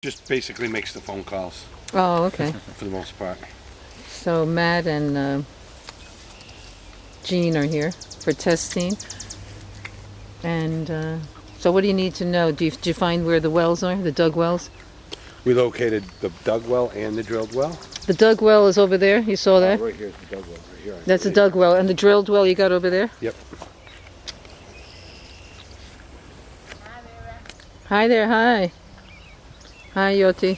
Just basically makes the phone calls Oh, okay. for the most part. So Matt and Jean are here for testing. And so what do you need to know? Did you find where the wells are, the dug wells? We located the dug well and the drilled well. The dug well is over there. You saw that? Right here's the dug well. Right here. That's a dug well. And the drilled well you got over there? Yep. Hi there. Hi. Hi, Yoti.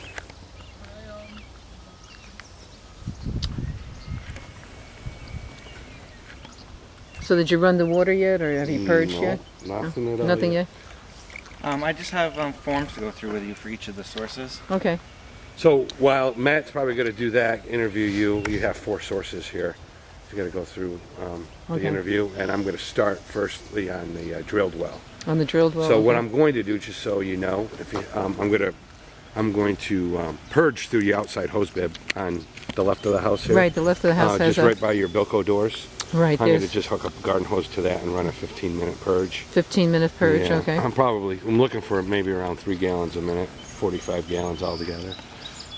So did you run the water yet, or have you purged yet? Nothing at all. Nothing yet? I just have forms to go through with you for each of the sources. Okay. So while Matt's probably going to do that, interview you, you have 4 sources here. You got to go through the Okay. interview, and I'm going to start firstly on the drilled well. On the drilled well. So what okay. I'm going to do, just so you know, if you, I'm going to purge through your outside hose bib on the left of the house here. Right, the left of the house has just right by your Bilco doors. Right, I'm going to there's just hook up a garden hose to that and run a 15-minute purge. 15-minute purge, Yeah, okay. I'm looking for maybe around 3 gallons a minute, 45 gallons altogether.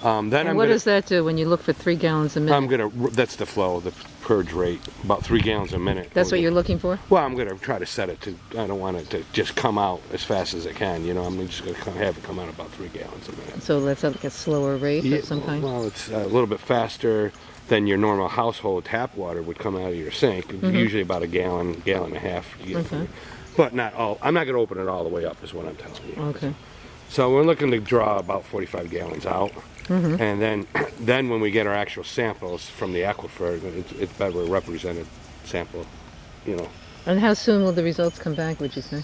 Then And what does that do when you look for 3 gallons a minute? that's the flow, the purge rate, about 3 gallons a minute. That's what you're looking for? Well, I'm going to try to set it to, I don't want it to just come out as fast as it can, you know, I'm just going to have it come out about 3 gallons a minute. So that's like a slower rate of some kind? Well, it's a little bit faster than your normal household tap water would come out of your sink. Usually about a gallon and a half. You get from it. But not all. I'm not going to open it all the way up, is what I'm telling you. Okay. So we're looking to draw about 45 gallons out, and then when we get our actual samples from the aquifer, it's better a represented sample, you know. And how soon will the results come back, would you say?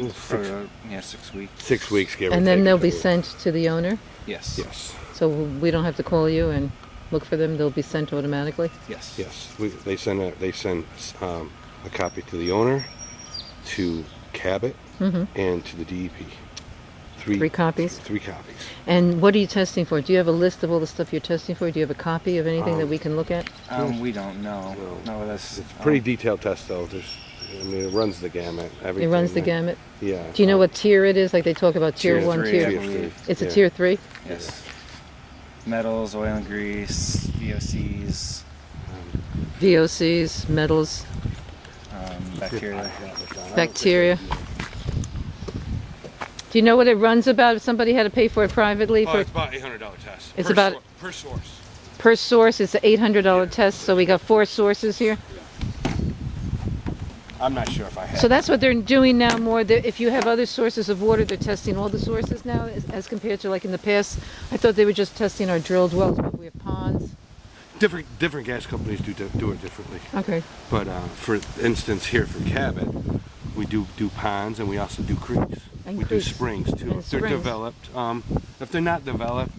6 weeks. 6 weeks, give or And then take. they'll be sent to the owner? Yes. Yes. So we don't have to call you and look for them, they'll be sent automatically? Yes. Yes. They send a copy to the owner, to Cabot, and to the DEP. 3 copies? 3 copies. And what are you testing for? Do you have a list of all the stuff you're testing for? Do you have a copy of anything that we can look at? We don't know. No, that's It's a pretty detailed test, though. It runs the gamut. It runs the gamut? Yeah. Do you know what tier it is? Like they talk about tier 1, three, tier... I believe. It's a tier 3? Yes. Metals, oil and grease, VOCs, VOCs, metals, bacteria. bacteria. Do you know what it runs about if somebody had to pay for it privately? Oh, it's about $800 test. It's about- per source. Per source, it's an $800 test, so we got 4 sources here. I'm not sure if I have. So that's what they're doing now more. If you have other sources of water, they're testing all the sources now as compared to like in the past. I thought they were just testing our drilled wells, but we have ponds. Different gas companies do it differently. Okay. But for instance, here for Cabot, we do ponds and we also do creeks. And we creeks. do springs too. And If they're springs. developed, if they're not developed,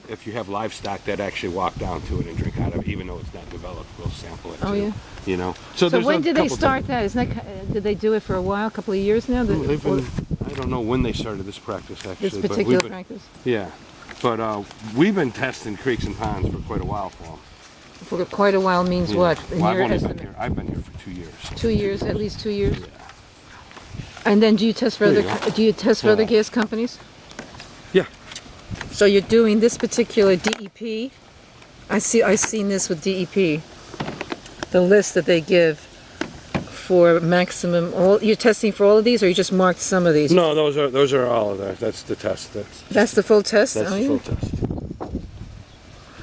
if you have livestock that actually walk down to it and drink out of it, even though it's not developed, we'll sample it Oh, too. yeah. You know. So there's when a did they couple start that? Isn't that? Did they do it for a while, a couple of years now? They've been, I don't know when they started this practice actually. This but particular we've been, practice? Yeah, but we've been testing creeks and ponds for quite a while for them. For quite a while means what? In Well, your I've only estimate? been here. I've been here for 2 years. 2 years, at least 2 years. Yeah. And then do you test for There other? you go. Do you test for other gas companies? Yeah. So you're doing this particular DEP. I've seen this with DEP. The list that they give for maximum. You're testing for all of these, or you just marked some of these? No, those are all of that. That's the test. That's the full test. That's oh, the yeah? full test.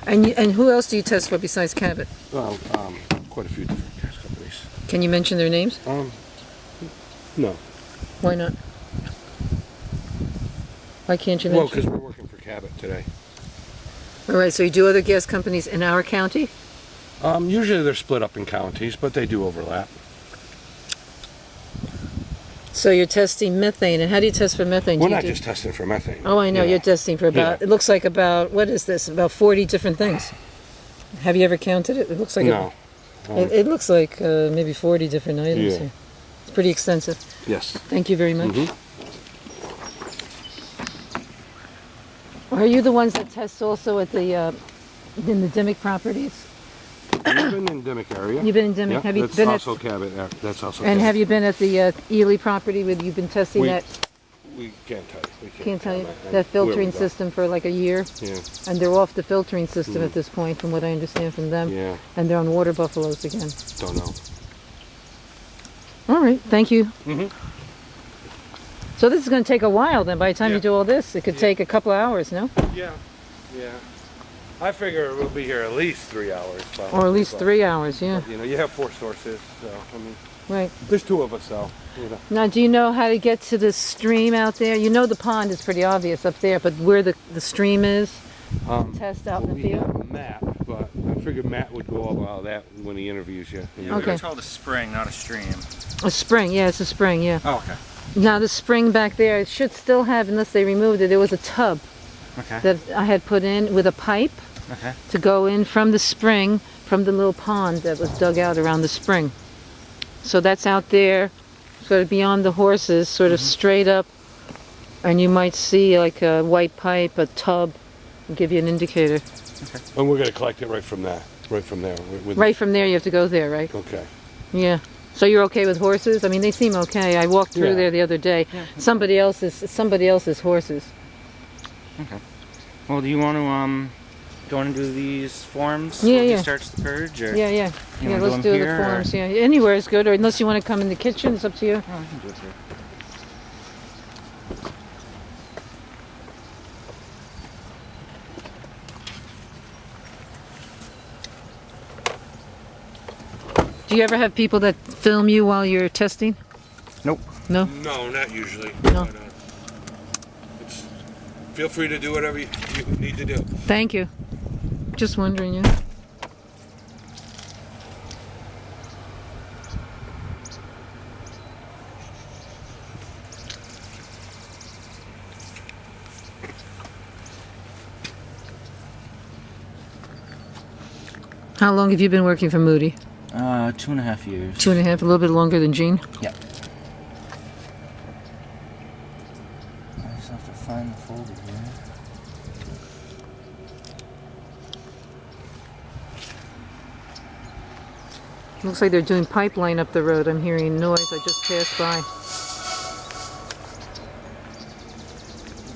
And who else do you test for besides Cabot? Well, quite a few different gas companies. Can you mention their names? No. Why not? Why can't you Well, mention? because we're working for Cabot today. All right. So you do other gas companies in our county? Usually they're split up in counties, but they do overlap. So you're testing methane, and how do you test for methane? We're not just testing for methane. Oh, I know. Yeah. You're testing for about, Yeah. it looks like about, what is this? About 40 different things. Have you ever counted it? It looks like No. it looks like maybe 40 different items Yeah. here. It's pretty extensive. Yes. Thank you very much. Mhm. Are you the ones that test also at the in the Dimmick properties? You've been in Dimmick area. You've been in Dimmick. Yeah, Have you that's been also at? Cabot. That's also. And Cabot. have you been at the Ely property where you've been testing We- that? we can't tell you. We Can't tell you comment on that where we filtering go. system for like a year, Yeah. and they're off the filtering system at this point, from what I understand from them. Yeah. And they're on water buffaloes again. Don't know. All right, thank you. Mhm. So this is going to take a while then. By the time you Yeah. do all this, it could Yeah. take a couple of hours, no? Yeah. Yeah. I figure we'll be here at least 3 hours. Probably, Or at least but, 3 hours, yeah. You know, you have 4 sources, so I mean, Right. there's 2 of us, so you know. Now, do you know how to get to the stream out there? You know the pond is pretty obvious up there, but where the stream is? Test out in the We field? have a map, but I figured Matt would go over all that when he interviews you. Yeah, Okay. It's called a spring, not a stream. A spring, yeah, it's a spring, yeah. Oh, okay. Now the spring back there, it should still have, unless they removed it, there was a tub Okay. that I had put in with a pipe Okay. to go in from the spring, from the little pond that was dug out around the spring. So that's out there, sort of beyond the horses, sort of straight up, and you might see like a white pipe, a tub, will give you an indicator. And we're going to collect it right from there. Right from there, you have to go there, right? Okay. Yeah. So you're okay with horses? I mean, they seem okay. I walked through Yeah. there the other day. Yeah. Somebody else's horses. Okay. Well, do you want to go and do these forms? Yeah, before he yeah. starts the purge, or? Yeah, yeah. You Yeah, wanna let's do 'em do the here, or- forms. Yeah, anywhere is good, or unless you want to come in the kitchen, it's up to you. Oh, I can do it here. Do you ever have people that film you while you're testing? Nope. No? No, not usually. No. But, it's, feel free to do whatever you need to do. Thank you. Just wondering, yeah. How long have you been working for Moody? 2.5 years. 2.5, a little bit longer than Jean? Yeah. I just have to find the folder here. Looks like they're doing pipeline up the road. I'm hearing noise. I just passed by.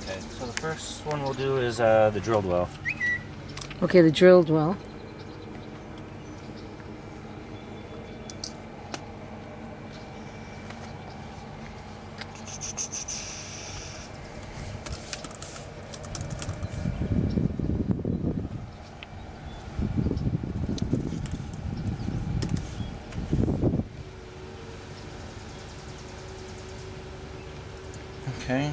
Okay, so the first one we'll do is the drilled well. Okay, the drilled well. Okay.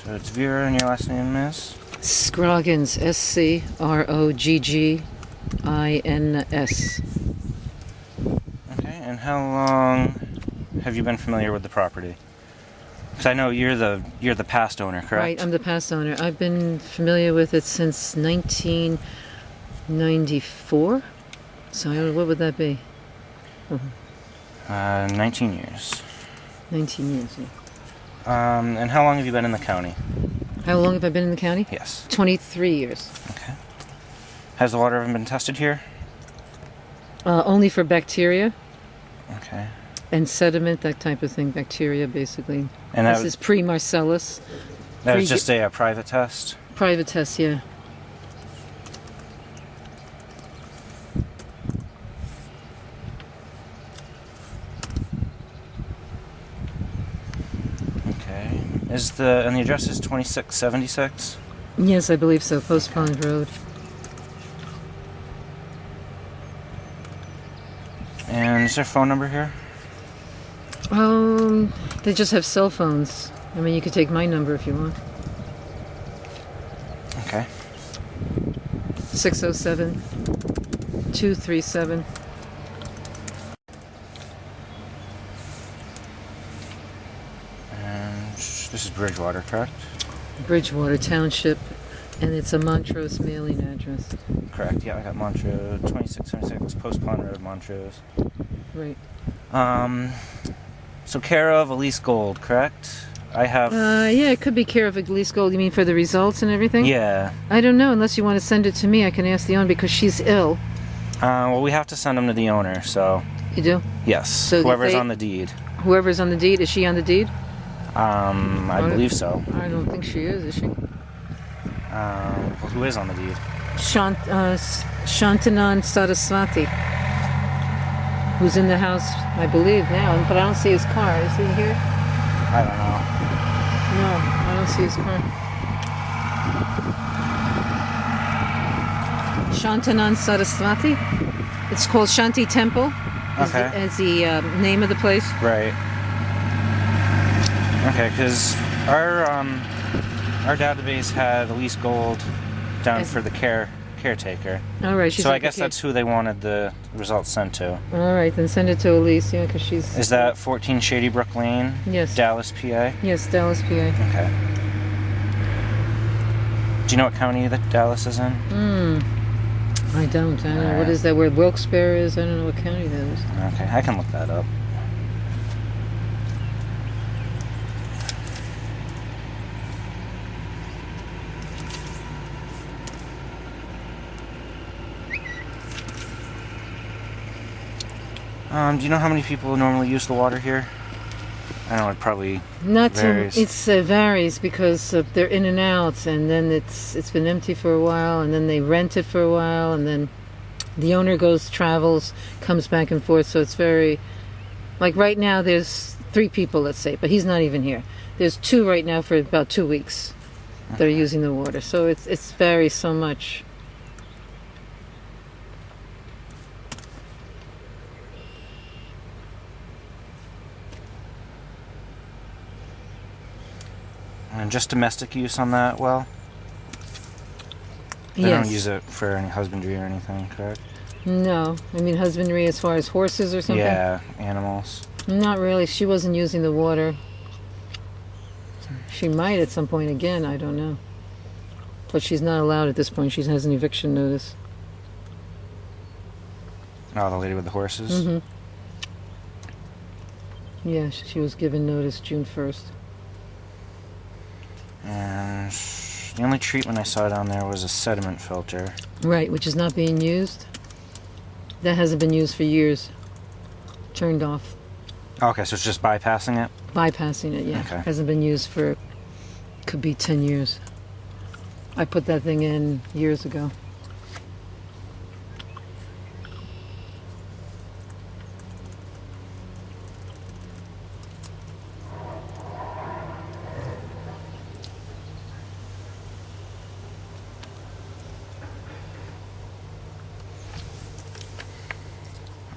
So it's Vera, and your last name is? Scroggins, Scroggins. Okay, and how long have you been familiar with the property? Because I know you're the past owner, correct? Right, I'm the past owner. I've been familiar with it since 1994. So what would that be? 19 years. 19 years. Yeah. And how long have you been in the county? How long have I been in the county? Yes. 23 years. Okay. Has the water ever been tested here? Only for bacteria Okay. and sediment, that type of thing. Bacteria, basically. And This is pre-Marcellus. that was pre- just a private test? Private test, yeah. Okay. And the address is 2676? Yes, I believe so. Post Pond Road. And is there a phone number here? They just have cell phones. I mean, you could take my number if you want. Okay. 607-237. And this is Bridgewater, correct? Bridgewater Township, and it's a Montrose mailing address. Correct, yeah, I got Montrose, 2676 Post Pond Road, Montrose. Right. So care of Elise Gold, correct? I have... Yeah, it could be care of Elise Gold. You mean for the results and everything? Yeah. I don't know. Unless you want to send it to me, I can ask the owner because she's ill. Well, we have to send them to the owner, so... You do? Yes, So whoever's they- on the deed. Whoever's on the deed, is she on the deed? I believe so. I don't think she is she? Well, who is on the deed? Shantanan Saraswati, who's in the house, I believe now, but I don't see his car. Is he here? I don't know. No, I don't see his car. Shantanan Saraswati. It's called Shanti Temple. Okay. As the name of the place. Right. Okay, because our database had Elise Gold down for the caretaker. All right. So I guess that's who they wanted the results sent to. All right, then send it to Elise, yeah, because she's... Is that 14 Shady Brook Lane? Yes. Dallas, PA? Yes, Dallas, PA. Okay. Do you know what county that Dallas is in? I don't know. What is that, where Wilkes-Barre is? I don't know what county that is. Okay, I can look that up. Do you know how many people normally use the water here? I know it probably varies. It varies because they're in and out, and then it's been empty for a while, and then they rent it for a while, and then the owner travels, comes back and forth. So it's very, like right now there's 3 people, let's say, but he's not even here. There's 2 right now for about 2 weeks that are using the water. So it's varies so much. And just domestic use on that well? They Yes. don't use it for any husbandry or anything, correct? No, I mean husbandry as far as horses or something? Yeah, animals. Not really. She wasn't using the water. She might at some point again, I don't know. But she's not allowed at this point. She has an eviction notice. Oh, the lady with the horses? Mm-hmm. Yeah, she was given notice June 1st. And the only treatment I saw down there was a sediment filter. Right, which is not being used. That hasn't been used for years. Turned off. Okay, so it's just bypassing it? Bypassing it, yeah. Okay. Hasn't been used for, could be 10 years. I put that thing in years ago.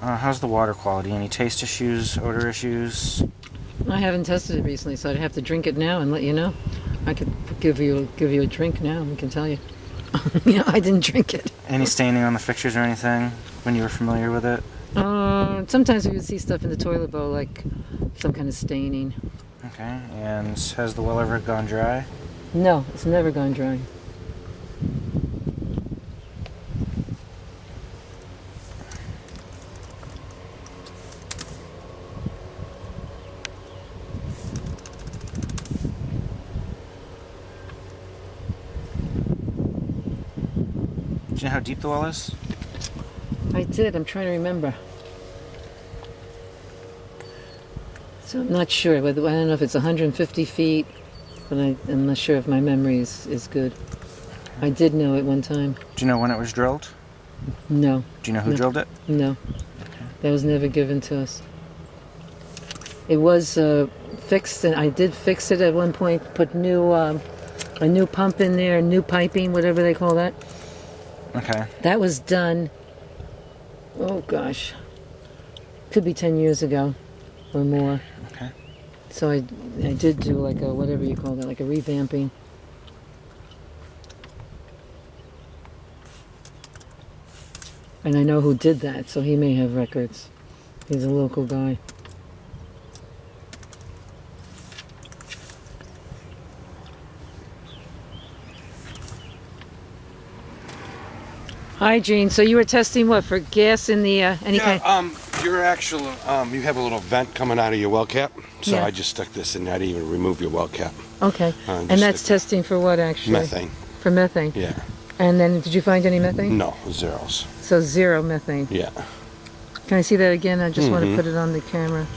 How's the water quality? Any taste issues, odor issues? I haven't tested it recently, so I'd have to drink it now and let you know. I could give you a drink now and can tell you. You know, I didn't drink it. Any staining on the fixtures or anything when you were familiar with it? Sometimes we would see stuff in the toilet bowl, like some kind of staining. Okay, and has the well ever gone dry? No, it's never gone dry. Do you know how deep the well is? I did. I'm trying to remember. So I'm not sure. I don't know if it's 150 feet, but I'm not sure if my memory is good. I did know at one time. Do you know when it was drilled? No. Do you know who No. drilled it? No. That was never given to us. It was fixed, and I did fix it at one point, put a new pump in there, new piping, whatever they call that. Okay. That was done, oh gosh, could be 10 years ago or more. Okay. So I did do like a, whatever you call that, like a revamping. And I know who did that, so he may have records. He's a local guy. Hi, Gene. So you were testing what, for gas in the any kind? Your actual, you have a little vent coming out of your well cap, so Yeah. I just stuck this in. I didn't even remove your well cap. Okay. just And that's stick- testing for what actually? Methane. For methane. Yeah. And then did you find any methane? No, zeros. So 0 methane. Yeah. Can I see that again? I just want to Mhm. put it on the camera.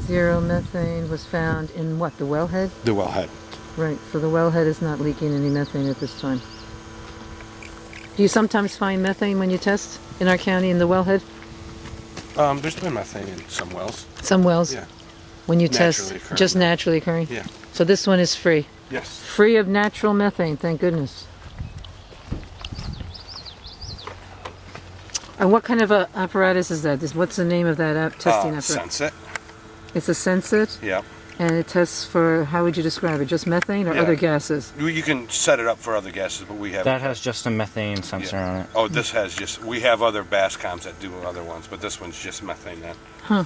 Zero methane was found in what, the wellhead? The wellhead. Right, so the wellhead is not leaking any methane at this time. Do you sometimes find methane when you test in our county in the wellhead? There's been methane in some wells. Some wells? Yeah. When you Naturally test, occurring. just naturally occurring? Yeah. So this one is free? Yes. Free of natural methane, thank goodness. And what kind of a apparatus is that? What's the name of that testing apparatus? Sunset. It's a Sensit, Yeah. and it tests for, how would you describe it, just methane or Yeah. other gases? You can set it up for other gases, but we have That has just a methane sensor on it. Oh, this has just. We have other Bascoms that do other ones, but this one's just methane. Then. Huh.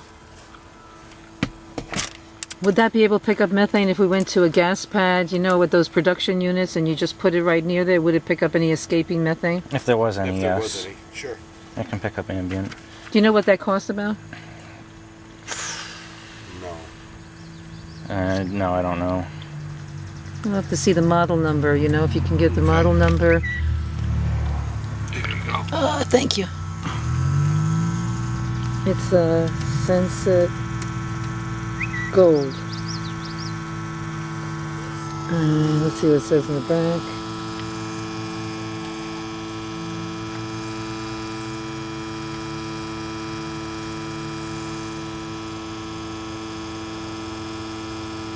Would that be able to pick up methane if we went to a gas pad, you know, with those production units, and you just put it right near there? Would it pick up any escaping methane? If there was any, If there yes. was any, sure. It can pick up ambient. Do you know what that costs about? No. No, I don't know. We'll have to see the model number, you know, if you can get the model number. There you go. Oh, thank you. It's a Sensit Gold. Let's see what it says in the back.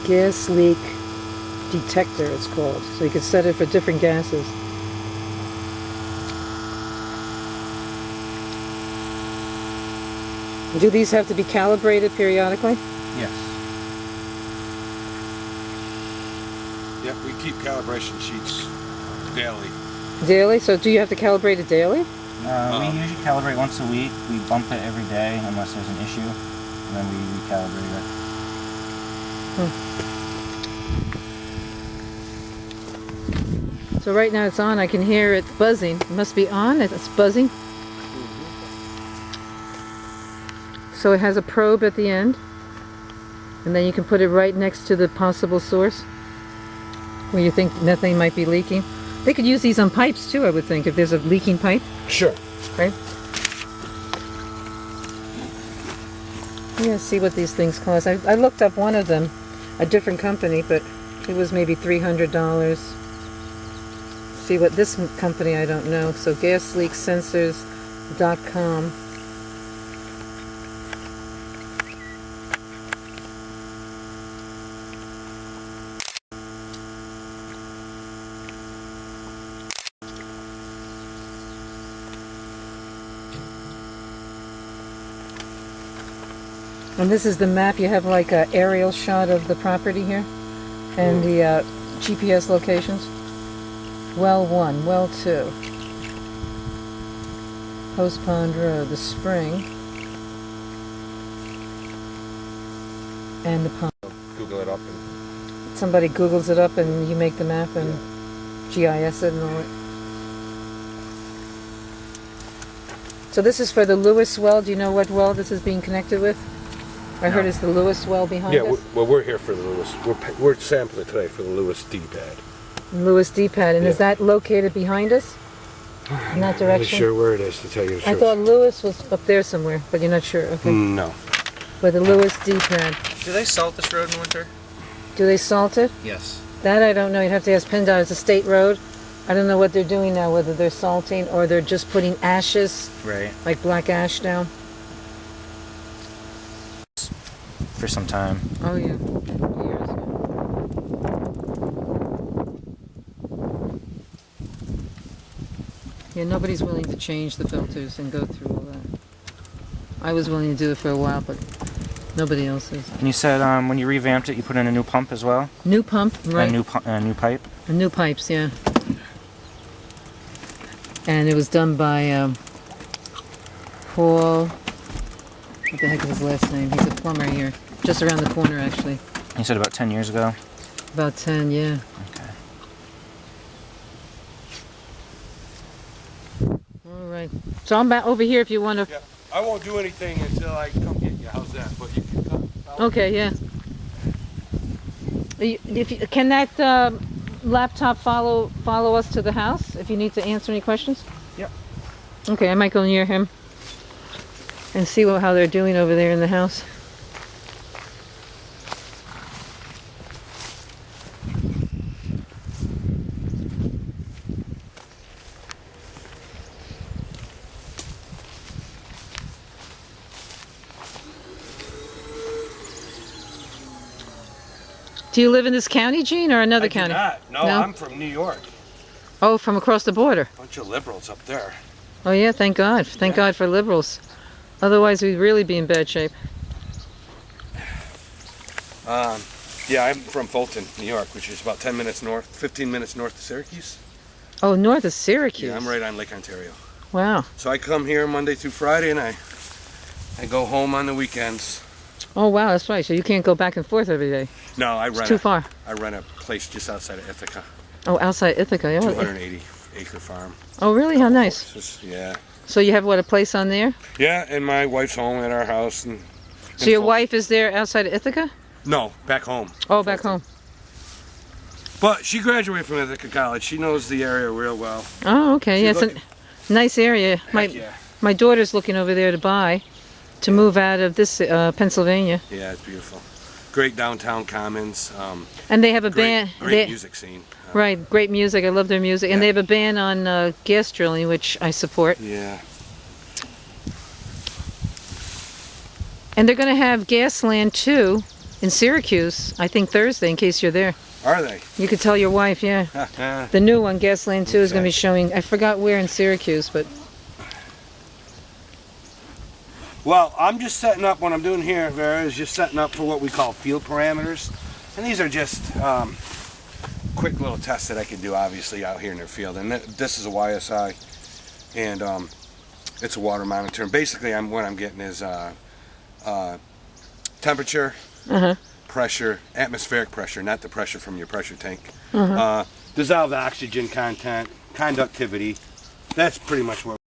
Gas leak detector, it's called. So you can set it for different gases. Do these have to be calibrated periodically? Yes. Yep, we keep calibration sheets daily. Daily? So do you have to calibrate it daily? We usually calibrate once a week. We bump it every day unless there's an issue, and then we recalibrate it. So right now it's on. I can hear it buzzing. It must be on. It's buzzing. So it has a probe at the end, and then you can put it right next to the possible source where you think methane might be leaking. They could use these on pipes too, I would think, if there's a leaking pipe, Sure. right? Yeah, see what these things cost. I looked up one of them, a different company, but it was maybe $300. See what this company, I don't know. So gasleaksensors.com. And this is the map. You have like an aerial shot of the property here and the GPS locations. Well 1, well 2, Post Pond Road, the spring, and the pond. Google it up. And Somebody Googles it up and you make the map and GIS it and all it. So this is for the Lewis well. Do you know what well this is being connected with? I heard it's the Lewis well behind us. well, we're here for the Lewis. We're sampling today for the Lewis D-pad. Lewis D-pad, and is Yeah. that located behind us? In that I'm not really direction? sure where it is, to tell you the I truth. thought Lewis was up there somewhere, but you're not sure. Okay. No. With the Lewis D-pad. Do they salt this road in winter? Do they salt it? Yes. That I don't know. You'd have to ask PennDOT. It's a state road. I don't know what they're doing now, whether they're salting or they're just putting ashes, Right. like black ash down. For some time. Oh, yeah. Years. Yeah, nobody's willing to change the filters and go through all that. I was willing to do it for a while, but nobody else is. And you said when you revamped it, you put in a new pump as well? New pump, right? A new pipe? New pipes, yeah. And it was done by Paul. What the heck is his last name? He's a plumber here, just around the corner, actually. You said about 10 years ago? About 10, yeah. Okay. All right. So I'm back over here if you want to. Yeah, I won't do anything until I come get you. How's that? But you can come. Okay, yeah. Can that laptop follow us to the house if you need to answer any questions? Yep. Okay, I might go near him and see how they're doing over there in the house. Do you live in this county, Gene, or another I do county? not. No, No? I'm from New York. Oh, from across the border. Bunch of liberals up there. Oh yeah, thank God. Thank God for liberals. Otherwise, we'd really be in bad shape. Yeah, I'm from Fulton, New York, which is about 10 minutes north, 15 minutes north of Syracuse. Oh, north of Syracuse. Yeah, I'm right on Lake Ontario. Wow. So I come here Monday through Friday, and I go home on the weekends. Oh wow, that's right. So you can't go back and forth every day. No, I It's rent too far. I rent a place just outside of Ithaca, Oh, outside Ithaca. Oh, 280-acre farm. oh really? How nice. Just, yeah. So you have what, a place on there? Yeah, and my wife's home at our house. And So your Fulton. wife is there outside of Ithaca? No, back home. Oh, back Fulton. home. But she graduated from Ithaca College. She knows the area real well. Oh, okay. She's Yeah, it's looking- a nice area. Yeah. My daughter's looking over there to buy, to move out of this Pennsylvania. Yeah, it's beautiful. Great downtown commons. And they have a band. Great music scene. Right, great music. I love their music. And Yeah. they have a ban on gas drilling, which I support. Yeah. And they're going to have Gasland too in Syracuse, I think Thursday, in case you're there. Are they? You could tell your wife, yeah. The new one, Gasland 2, is going to be showing, I forgot where in Syracuse, but Well, I'm just setting up, what I'm doing here, Vera, is just setting up for what we call field parameters. And these are just quick little tests that I can do, obviously, out here in the field. And this is a YSI, and it's a water monitor. And basically, what I'm getting is temperature, pressure, atmospheric pressure, not the pressure from your pressure tank. Dissolved oxygen content, conductivity. That's pretty much what